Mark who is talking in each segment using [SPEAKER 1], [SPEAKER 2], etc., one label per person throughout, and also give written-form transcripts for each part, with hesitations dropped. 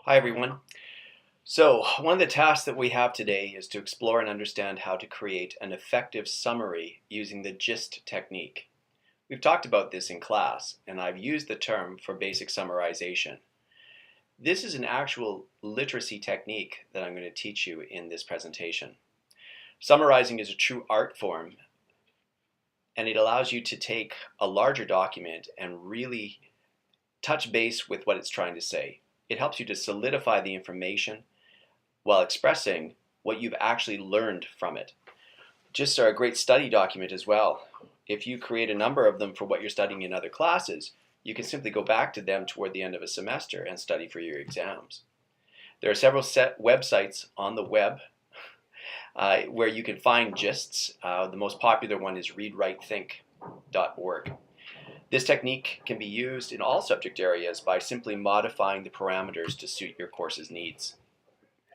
[SPEAKER 1] Hi everyone. So one of the tasks that we have today is to explore and understand how to create an effective summary using the GIST technique. We've talked about this in class, and I've used the term for basic summarization. This is an actual literacy technique that I'm going to teach you in this presentation. Summarizing is a true art form, and it allows you to take a larger document and really touch base with what it's trying to say. It helps you to solidify the information while expressing what you've actually learned from it. GISTs are a great study document as well. If you create a number of them for what you're studying in other classes, you can simply go back to them toward the end of a semester and study for your exams. There are several websites on the web where you can find GISTs. The most popular one is readwritethink.org. This technique can be used in all subject areas by simply modifying the parameters to suit your course's needs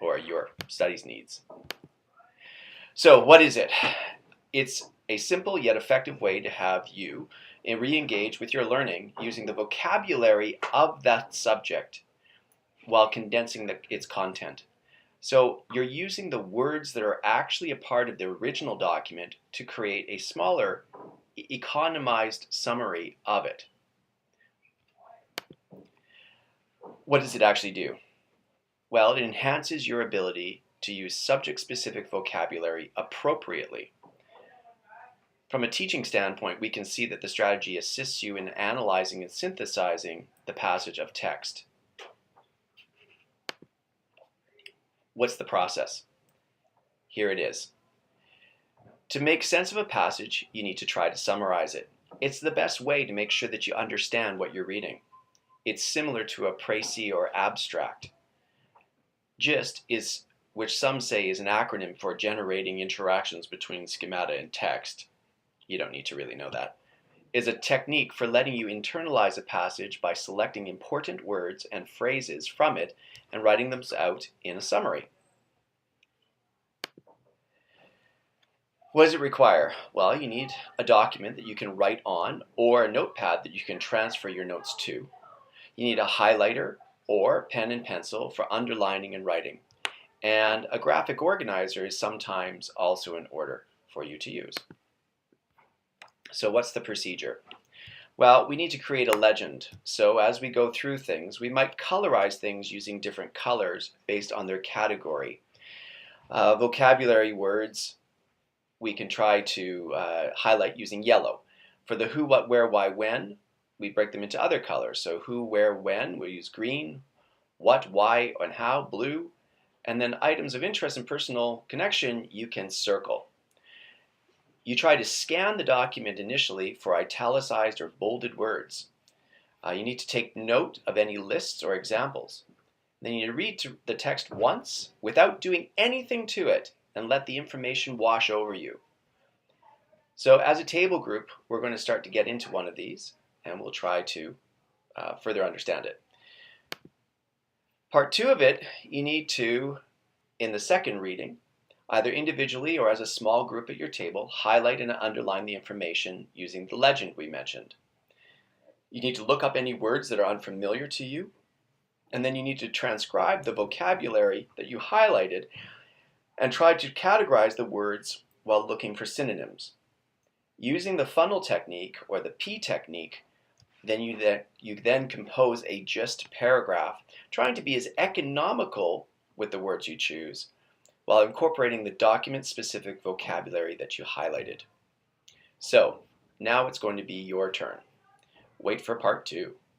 [SPEAKER 1] or your studies needs. So what is it? It's a simple yet effective way to have you re-engage with your learning using the vocabulary of that subject while condensing its content. So you're using the words that are actually a part of the original document to create a smaller, economized summary of it. What does it actually do? Well, it enhances your ability to use subject-specific vocabulary appropriately. From a teaching standpoint, we can see that the strategy assists you in analyzing and synthesizing the passage of text. What's the process? Here it is. To make sense of a passage, you need to try to summarize it. It's the best way to make sure that you understand what you're reading. It's similar to a précis or abstract. GIST is, which some say is an acronym for generating interactions between schemata and text. You don't need to really know that. Is a technique for letting you internalize a passage by selecting important words and phrases from it and writing them out in a summary. What does it require? Well, you need a document that you can write on or a notepad that you can transfer your notes to. You need a highlighter or pen and pencil for underlining and writing. And a graphic organizer is sometimes also in order for you to use. So what's the procedure? Well, we need to create a legend. So as we go through things, we might colorize things using different colors based on their category. Vocabulary words we can try to highlight using yellow. For the who, what, where, why, when, we break them into other colors. So who, where, when, we use green, what, why, and how, blue, and then items of interest and personal connection you can circle. You try to scan the document initially for italicized or bolded words. You need to take note of any lists or examples. Then you need to read the text once without doing anything to it and let the information wash over you. So as a table group, we're going to start to get into one of these, and we'll try to further understand it. Part 2 of it, you need to, in the second reading, either individually or as a small group at your table, highlight and underline the information using the legend we mentioned. You need to look up any words that are unfamiliar to you, and then you need to transcribe the vocabulary that you highlighted and try to categorize the words while looking for synonyms. Using the funnel technique or the P technique, you then compose a GIST paragraph, trying to be as economical with the words you choose, while incorporating the document-specific vocabulary that you highlighted. So, now it's going to be your turn. Wait for part 2.